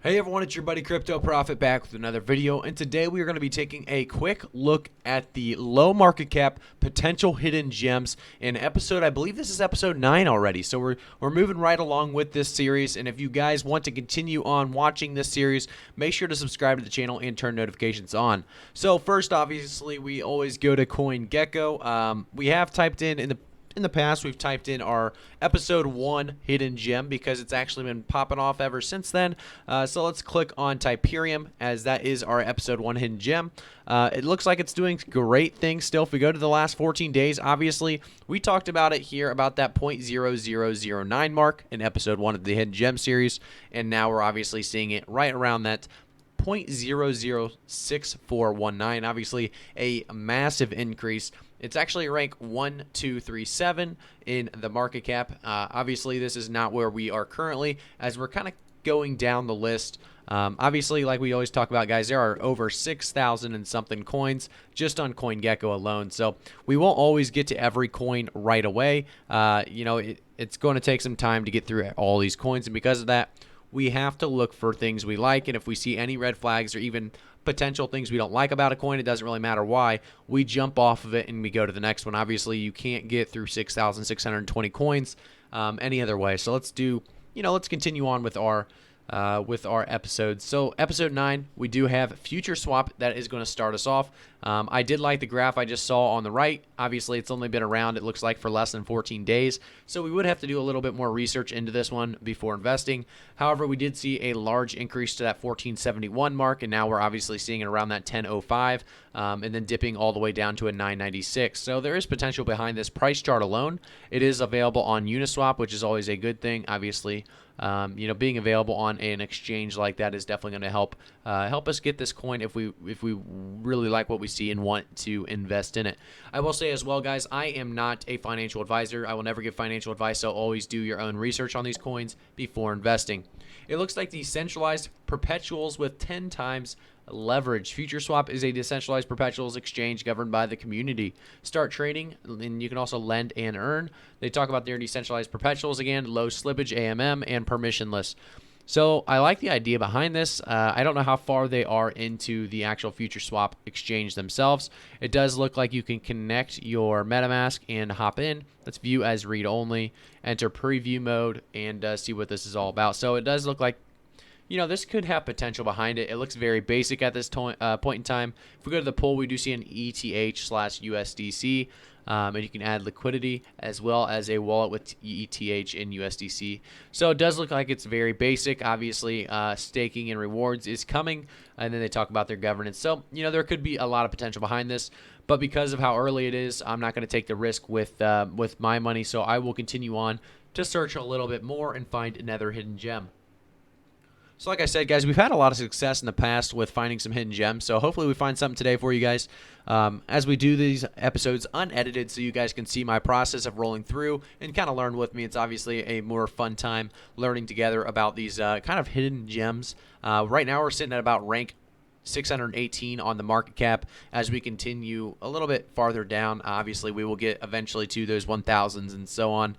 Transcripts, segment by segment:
Hey everyone, it's your buddy Crypto Profit back with another video, and today we are going to be taking a quick look at the low market cap potential hidden gems in episode, I believe this is episode 9 already, so we're moving right along with this series. And if you guys want to continue on watching this series, make sure to subscribe to the channel and turn notifications on. So first, obviously, we always go to CoinGecko. We have typed in the past, we've typed in our episode 1 hidden gem because it's actually been popping off ever since then. So let's click on Typerium, as that is our episode 1 hidden gem. It looks like it's doing great things still. If we go to the last 14 days, obviously, we talked about it here about that 0.0009 mark in episode 1 of the hidden gem series. And now we're obviously seeing it right around that 0.006419. Obviously, a massive increase. It's actually rank 1, 2, 3, 7 in the market cap. Obviously, this is not where we are currently, as we're kind of going down the list. Obviously, like we always talk about, guys, there are over 6,000 and something coins just on CoinGecko alone. So we won't always get to every coin right away. It's going to take some time to get through all these coins, and because of that, we have to look for things we like. And if we see any red flags or even potential things we don't like about a coin, it doesn't really matter why, we jump off of it and we go to the next one. Obviously, you can't get through 6,620 coins any other way. So let's continue on with our episodes. So episode 9, we do have FutureSwap that is going to start us off. I did like the graph I just saw on the right. Obviously, it's only been around, it looks like, for less than 14 days. So we would have to do a little bit more research into this one before investing. However, we did see a large increase to that 1471 mark, and now we're obviously seeing it around that 1005, and then dipping all the way down to a 996. So there is potential behind this price chart alone. It is available on Uniswap, which is always a good thing, obviously. Being available on an exchange like that is definitely going to help us get this coin if we really like what we see and want to invest in it. I will say as well, guys, I am not a financial advisor. I will never give financial advice, so always do your own research on these coins before investing. It looks like the centralized perpetuals with 10 times leverage. FutureSwap is a decentralized perpetuals exchange governed by the community. Start trading, and you can also lend and earn. They talk about their decentralized perpetuals again, low slippage AMM, and permissionless. So I like the idea behind this. I don't know how far they are into the actual FutureSwap exchange themselves. It does look like you can connect your MetaMask and hop in. Let's view as read only, enter preview mode, and see what this is all about. So it does look like, this could have potential behind it. It looks very basic at this point in time. If we go to the pool, we do see an ETH/USDC, and you can add liquidity as well as a wallet with ETH in USDC. So it does look like it's very basic. Obviously, staking and rewards is coming, and then they talk about their governance. So, there could be a lot of potential behind this, but because of how early it is, I'm not going to take the risk with my money. So I will continue on to search a little bit more and find another hidden gem. So like I said, guys, we've had a lot of success in the past with finding some hidden gems. So hopefully we find something today for you guys as we do these episodes unedited, so you guys can see my process of rolling through and kind of learn with me. It's obviously a more fun time learning together about these kind of hidden gems. Right now we're sitting at about rank 618 on the market cap. As we continue a little bit farther down, obviously we will get eventually to those 1000s and so on,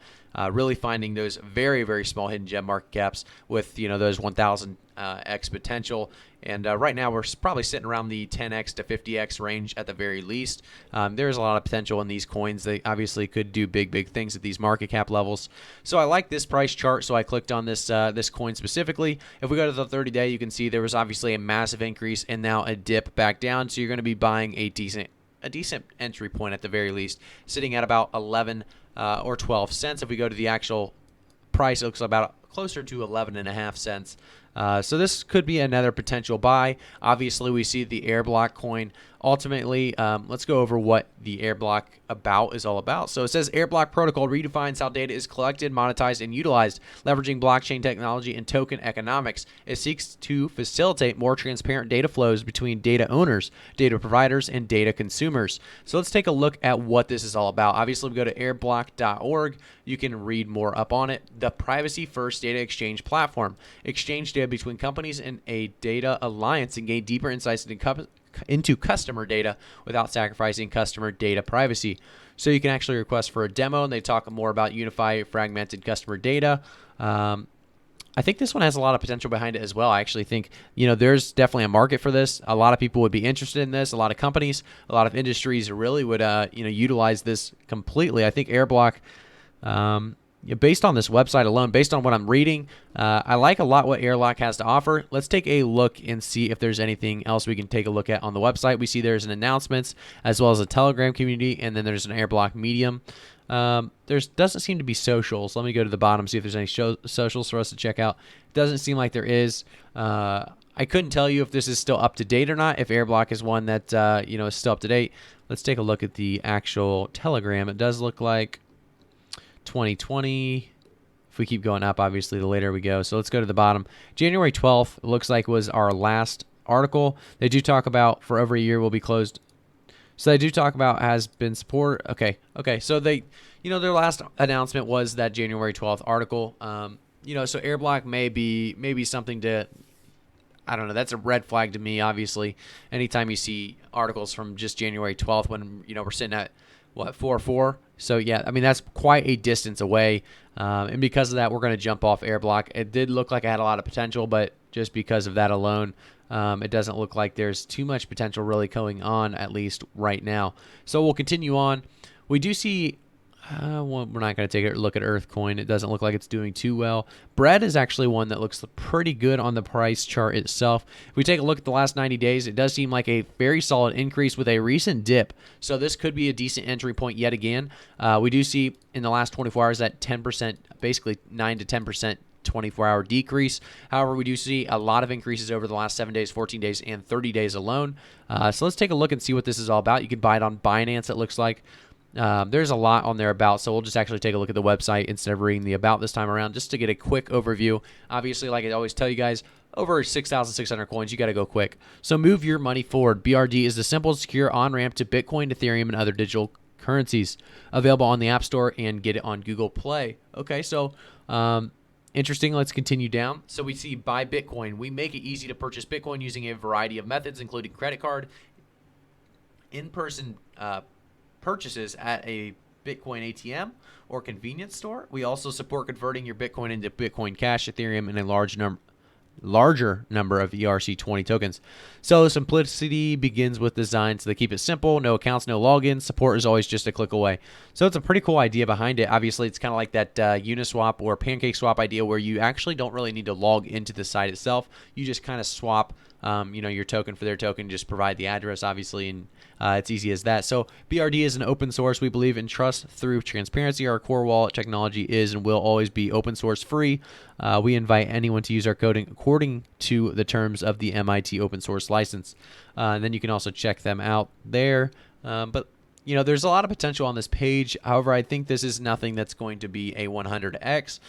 really finding those very, very small hidden gem market caps with those 1000x potential. And right now we're probably sitting around the 10x to 50x range at the very least. There's a lot of potential in these coins. They obviously could do big things at these market cap levels. So I like this price chart, so I clicked on this coin specifically. If we go to the 30-day, you can see there was obviously a massive increase and now a dip back down. So you're going to be buying a decent entry point at the very least, sitting at about 11 or 12 cents. If we go to the actual price, it looks about closer to 11.5 cents. So this could be another potential buy. Obviously, we see the AirBlock coin. Ultimately, let's go over what the AirBlock is all about. So it says AirBlock protocol redefines how data is collected, monetized, and utilized, leveraging blockchain technology and token economics. It seeks to facilitate more transparent data flows between data owners, data providers, and data consumers. So let's take a look at what this is all about. Obviously, we go to airblock.org. You can read more up on it. The privacy-first data exchange platform. Exchange data between companies in a data alliance and gain deeper insights into customer data without sacrificing customer data privacy. So you can actually request for a demo, and they talk more about unify fragmented customer data. I think this one has a lot of potential behind it as well. I actually think, there's definitely a market for this. A lot of people would be interested in this. A lot of companies, a lot of industries really would, utilize this completely. I think AirBlock, based on this website alone, based on what I'm reading, I like a lot what AirBlock has to offer. Let's take a look and see if there's anything else we can take a look at on the website. We see there's an announcements as well as a Telegram community, and then there's an AirBlock Medium. There doesn't seem to be socials. Let me go to the bottom, see if there's any socials for us to check out. Doesn't seem like there is. I couldn't tell you if this is still up to date or not, if AirBlock is one that, is still up to date. Let's take a look at the actual Telegram. It does look like 2020. If we keep going up, obviously, the later we go. So let's go to the bottom. January 12th, it looks like was our last article. They do talk about for over a year will be closed. So they do talk about has been support. Okay. So they, their last announcement was that January 12th article. So AirBlock may be something to, I don't know. That's a red flag to me, obviously. Anytime you see articles from just January 12th when, we're sitting at, 4.4. So, yeah, I mean, that's quite a distance away. And because of that, we're going to jump off AirBlock. It did look like it had a lot of potential, but just because of that alone, it doesn't look like there's too much potential really going on, at least right now. So we'll continue on. We do see, we're not going to take a look at Altcoin. It doesn't look like it's doing too well. Bread is actually one that looks pretty good on the price chart itself. If we take a look at the last 90 days, it does seem like a very solid increase with a recent dip. So this could be a decent entry point yet again. We do see in the last 24 hours that 10%, basically 9 to 10%, 24-hour decrease. However, we do see a lot of increases over the last 7 days, 14 days, and 30 days alone. So let's take a look and see what this is all about. You can buy it on Binance, it looks like. There's a lot on there about, so we'll just actually take a look at the website instead of reading the about this time around, just to get a quick overview. Obviously, like I always tell you guys, over 6,600 coins, you got to go quick. So move your money forward. BRD is the simple, secure on-ramp to Bitcoin, Ethereum, and other digital currencies. Available on the App Store and get it on Google Play. Okay, so interesting. Let's continue down. So we see buy Bitcoin. We make it easy to purchase Bitcoin using a variety of methods, including credit card, in-person purchases at a Bitcoin ATM or convenience store. We also support converting your Bitcoin into Bitcoin Cash, Ethereum, and a larger number of ERC20 tokens. So simplicity begins with design, so they keep it simple. No accounts, no logins. Support is always just a click away. So it's a pretty cool idea behind it. Obviously, it's kind of like that Uniswap or PancakeSwap idea where you actually don't really need to log into the site itself. You just kind of swap your token for their token, just provide the address, obviously, and it's easy as that. So BRD is an open source. We believe in trust through transparency. Our core wallet technology is and will always be open source free. We invite anyone to use our coding according to the terms of the MIT open source license. And then you can also check them out there. But there's a lot of potential on this page. However, I think this is nothing that's going to be a 100x.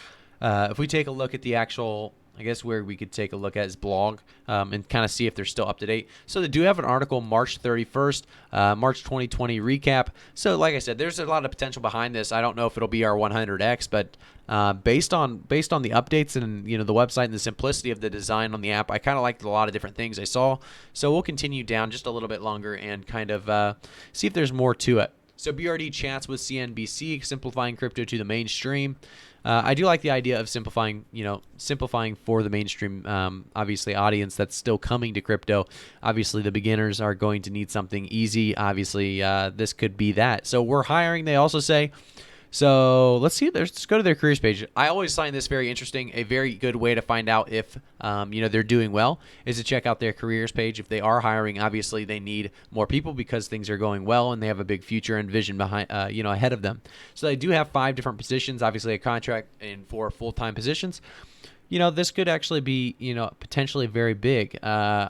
If we take a look at the actual, I guess where we could take a look at his blog and kind of see if they're still up to date. So they do have an article March 31st, March 2020 recap. So like I said, there's a lot of potential behind this. I don't know if it'll be our 100x, but based on the updates and the website and the simplicity of the design on the app, I kind of liked a lot of different things I saw. So we'll continue down just a little bit longer and kind of see if there's more to it. So BRD chats with CNBC, simplifying crypto to the mainstream. I do like the idea of simplifying for the mainstream, obviously, audience that's still coming to crypto. Obviously, the beginners are going to need something easy. Obviously, this could be that. So we're hiring, they also say. So let's see. Let's go to their careers page. I always find this very interesting. A very good way to find out if they're doing well is to check out their careers page. If they are hiring, obviously they need more people because things are going well and they have a big future and vision behind ahead of them. So they do have 5 different positions. Obviously, a contract and 4 full-time positions. This could actually be potentially very big. I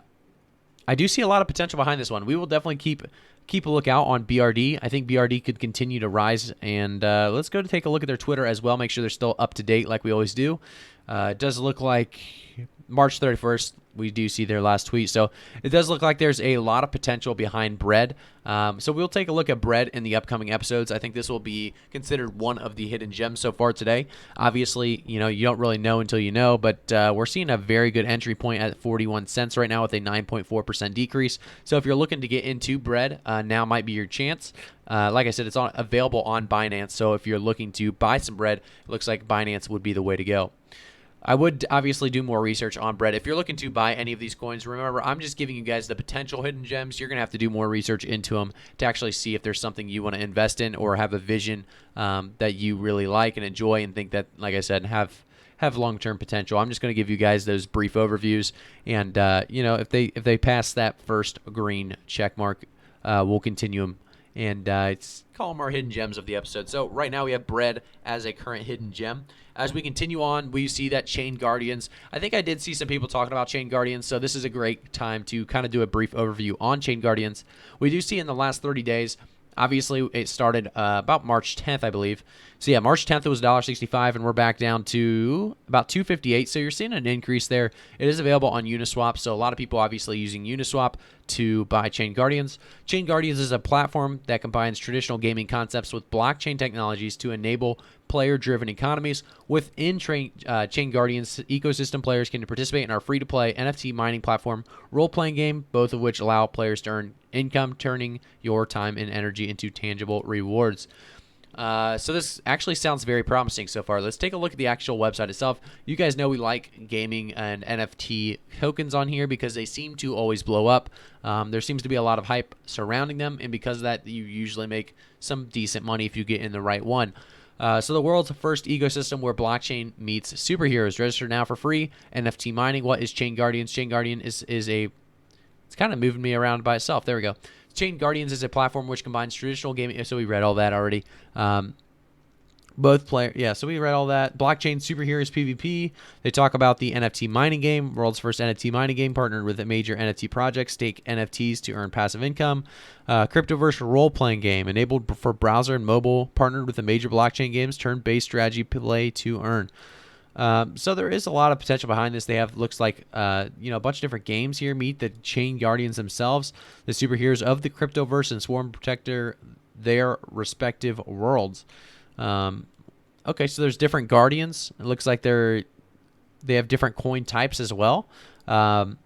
do see a lot of potential behind this one. We will definitely keep a lookout on BRD. I think BRD could continue to rise. And let's go to take a look at their Twitter as well. Make sure they're still up to date like we always do. It does look like March 31st, we do see their last tweet. So it does look like there's a lot of potential behind Bread. So we'll take a look at Bread in the upcoming episodes. I think this will be considered one of the hidden gems so far today. Obviously, you don't really know until you know, but we're seeing a very good entry point at 41 cents right now with a 9.4% decrease. So if you're looking to get into Bread, now might be your chance. Like I said, it's available on Binance. So if you're looking to buy some Bread, it looks like Binance would be the way to go. I would obviously do more research on bread. If you're looking to buy any of these coins, remember, I'm just giving you guys the potential hidden gems. You're going to have to do more research into them to actually see if there's something you want to invest in or have a vision that you really like and enjoy and think that, like I said, have long-term potential. I'm just going to give you guys those brief overviews, and if they pass that first green check mark, we'll continue them. And it's call them our hidden gems of the episode. So right now we have bread as a current hidden gem. As we continue on, we see that Chain Guardians. I think I did see some people talking about Chain Guardians, so this is a great time to kind of do a brief overview on Chain Guardians. We do see in the last 30 days, obviously it started about March 10th, I believe. So yeah, March 10th it was $1.65, and we're back down to about $2.58. So you're seeing an increase there. It is available on Uniswap, so a lot of people obviously using Uniswap to buy Chain Guardians. Chain Guardians is a platform that combines traditional gaming concepts with blockchain technologies to enable player-driven economies. Within Chain Guardians ecosystem, players can participate in our free-to-play NFT mining platform, role-playing game, both of which allow players to earn income, turning your time and energy into tangible rewards. So this actually sounds very promising so far. Let's take a look at the actual website itself. You guys know we like gaming and NFT tokens on here because they seem to always blow up. There seems to be a lot of hype surrounding them, and because of that, you usually make some decent money if you get in the right one. So the world's first ecosystem where blockchain meets superheroes. Register now for free. NFT mining. What is Chain Guardians? Chain Guardian is a... It's kind of moving me around by itself. There we go. Chain Guardians is a platform which combines traditional gaming. So we read all that already. So we read all that. Blockchain superheroes PvP. They talk about the NFT mining game. World's first NFT mining game, partnered with a major NFT project. Stake NFTs to earn passive income. Cryptoverse role-playing game, enabled for browser and mobile. Partnered with a major blockchain games. Turn-based strategy play to earn. So there is a lot of potential behind this. They have, looks like, a bunch of different games here. Meet the Chain Guardians themselves, the superheroes of the Cryptoverse, and sworn protector their respective worlds. Okay, so there's different Guardians. It looks like they have different coin types as well,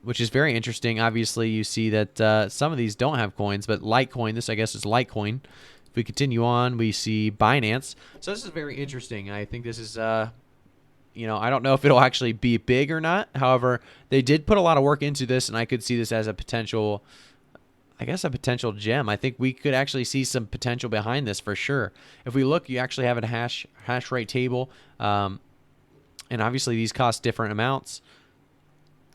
which is very interesting. Obviously, you see that some of these don't have coins, but Litecoin, this I guess is Litecoin. If we continue on, we see Binance. So this is very interesting. I think this is... I don't know if it'll actually be big or not. However, they did put a lot of work into this, and I could see this as a potential gem. I think we could actually see some potential behind this for sure. If we look, you actually have a hash rate table, and obviously these cost different amounts.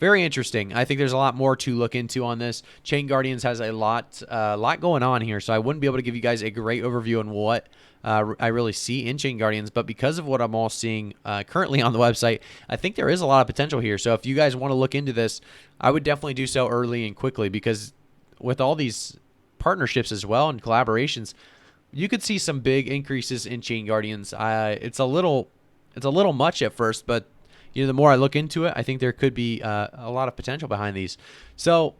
Very interesting. I think there's a lot more to look into on this. Chain Guardians has a lot going on here, so I wouldn't be able to give you guys a great overview on what I really see in Chain Guardians, but because of what I'm all seeing currently on the website, I think there is a lot of potential here. So if you guys want to look into this, I would definitely do so early and quickly, because with all these partnerships as well and collaborations, you could see some big increases in Chain Guardians. It's a little much at first, but the more I look into it, I think there could be a lot of potential behind these. So,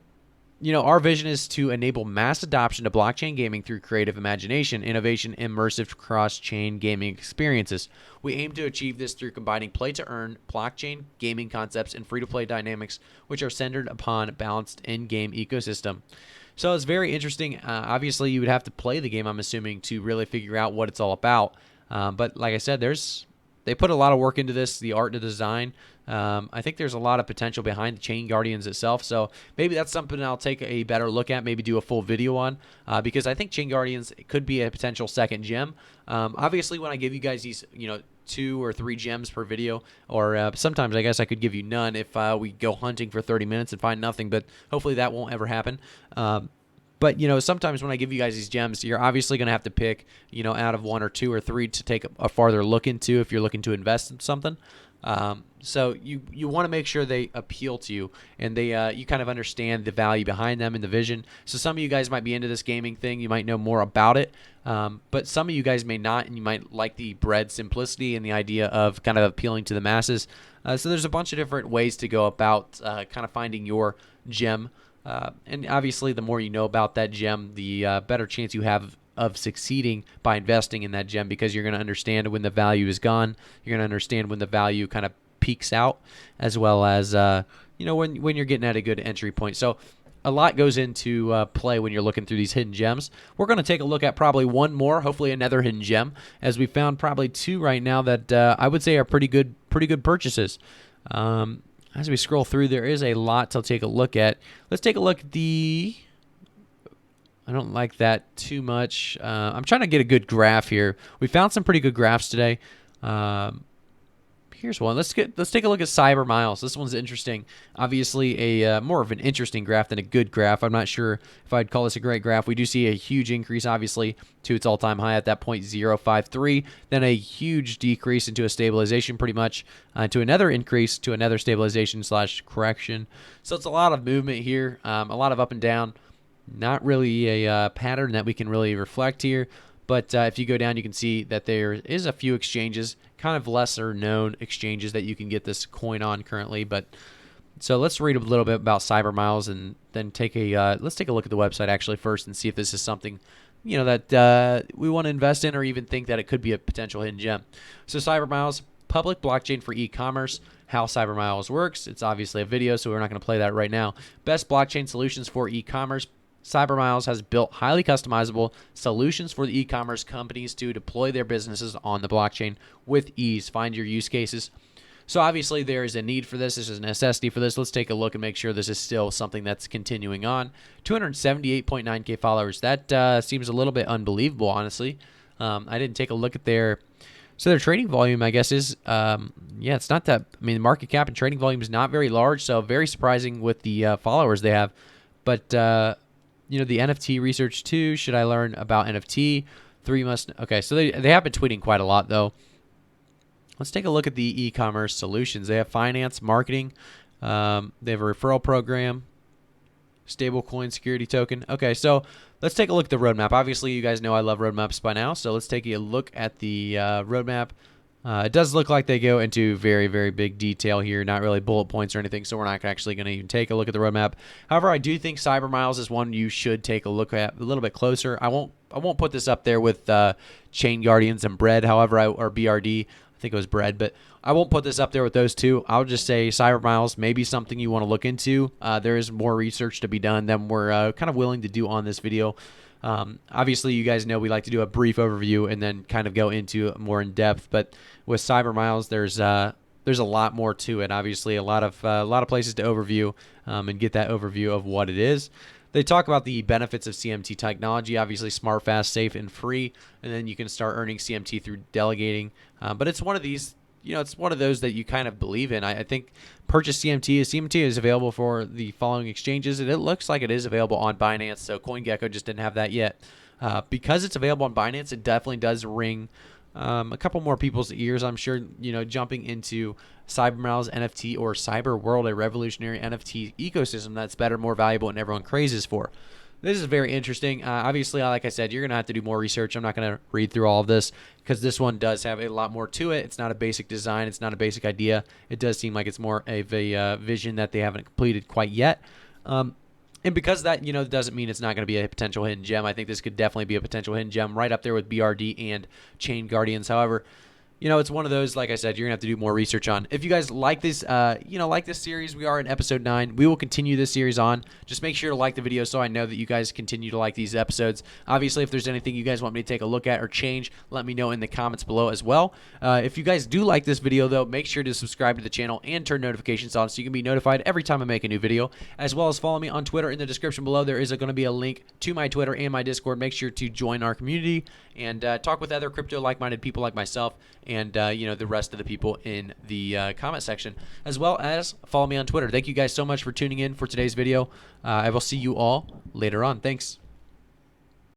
our vision is to enable mass adoption to blockchain gaming through creative imagination, innovation, immersive cross-chain gaming experiences. We aim to achieve this through combining play-to-earn, blockchain gaming concepts, and free-to-play dynamics, which are centered upon a balanced in-game ecosystem. So it's very interesting. Obviously, you would have to play the game, I'm assuming, to really figure out what it's all about. But like I said, they put a lot of work into this, the art and the design. I think there's a lot of potential behind the Chain Guardians itself. So maybe that's something I'll take a better look at, maybe do a full video on, because I think Chain Guardians could be a potential second gem. Obviously, when I give you guys these, 2 or 3 gems per video, or sometimes I guess I could give you none if we go hunting for 30 minutes and find nothing, but hopefully that won't ever happen. But, sometimes when I give you guys these gems, you're obviously going to have to pick, out of 1 or 2 or 3 to take a farther look into if you're looking to invest in something. So you want to make sure they appeal to you, and you kind of understand the value behind them and the vision. So some of you guys might be into this gaming thing. You might know more about it. But some of you guys may not, and you might like the bread simplicity and the idea of kind of appealing to the masses. So there's a bunch of different ways to go about kind of finding your gem. And obviously, the more you know about that gem, the better chance you have of succeeding by investing in that gem, because you're going to understand when the value is gone. You're going to understand when the value kind of peaks out, as well as when you're getting at a good entry point. So a lot goes into play when you're looking through these hidden gems. We're going to take a look at probably one more, hopefully another hidden gem, as we found probably 2 right now that I would say are pretty good purchases. As we scroll through, there is a lot to take a look at. Let's take a look at the... I don't like that too much. I'm trying to get a good graph here. We found some pretty good graphs today. Here's one. Let's take a look at CyberMiles. This one's interesting. Obviously, a more of an interesting graph than a good graph. I'm not sure if I'd call this a great graph. We do see a huge increase, obviously, to its all-time high at that 0.053. Then a huge decrease into a stabilization, pretty much, to another increase to another stabilization / correction. So it's a lot of movement here, a lot of up and down. Not really a pattern that we can really reflect here. But if you go down, you can see that there is a few exchanges, kind of lesser known exchanges that you can get this coin on currently. But so let's read a little bit about CyberMiles and then let's take a look at the website actually first and see if this is something, you know, that we want to invest in or even think that it could be a potential hidden gem. So CyberMiles, public blockchain for e-commerce. How CyberMiles works. It's obviously a video, so we're not going to play that right now. Best blockchain solutions for e-commerce. CyberMiles has built highly customizable solutions for the e-commerce companies to deploy their businesses on the blockchain with ease. Find your use cases. So obviously there is a need for this. This is a necessity for this. Let's take a look and make sure this is still something that's continuing on. 278.9K followers. That seems a little bit unbelievable, honestly. I didn't take a look at their trading volume, I guess, is, yeah, it's not that, I mean, the market cap and trading volume is not very large, so very surprising with the followers they have. But, you know, the NFT research too. Should I learn about NFT? Okay, so they have been tweeting quite a lot though. Let's take a look at the e-commerce solutions. They have finance, marketing. They have a referral program, stablecoin, security token. Okay, so let's take a look at the roadmap. Obviously, you guys know I love roadmaps by now, so let's take a look at the roadmap. It does look like they go into very, very big detail here, not really bullet points or anything, so we're not actually going to even take a look at the roadmap. However, I do think CyberMiles is one you should take a look at a little bit closer. I won't put this up there with Chain Guardians and Bread, however, or BRD. I think it was Bread, but I won't put this up there with those two. I'll just say CyberMiles may be something you want to look into. There is more research to be done than we're kind of willing to do on this video. Obviously, you guys know we like to do a brief overview and then kind of go into more in depth. But with CyberMiles, there's a lot more to it. Obviously, a lot of places to overview and get that overview of what it is. They talk about the benefits of CMT technology. Obviously, smart, fast, safe, and free. And then you can start earning CMT through delegating. But it's one of these. You know, it's one of those that you kind of believe in. I think purchase CMT. CMT is available for the following exchanges, and it looks like it is available on Binance. So CoinGecko just didn't have that yet. Because it's available on Binance, it definitely does ring a couple more people's ears, I'm sure, you know, jumping into CyberMiles NFT or Cyber World, a revolutionary NFT ecosystem that's better, more valuable, and everyone crazes for. This is very interesting. Obviously, like I said, you're going to have to do more research. I'm not going to read through all of this because this one does have a lot more to it. It's not a basic design. It's not a basic idea. It does seem like it's more of a vision that they haven't completed quite yet. And because that, you know, doesn't mean it's not going to be a potential hidden gem. I think this could definitely be a potential hidden gem right up there with BRD and Chain Guardians. However, you know, it's one of those, like I said, you're going to have to do more research on. If you guys like this, like this series, we are in episode 9. We will continue this series on. Just make sure to like the video so I know that you guys continue to like these episodes. Obviously, if there's anything you guys want me to take a look at or change, let me know in the comments below as well. If you guys do like this video, though, make sure to subscribe to the channel and turn notifications on so you can be notified every time I make a new video, as well as follow me on Twitter in the description below. There is going to be a link to my Twitter and my Discord. Make sure to join our community and talk with other crypto like-minded people like myself and the rest of the people in the comment section, as well as follow me on Twitter. Thank you guys so much for tuning in for today's video. I will see you all later on. Thanks.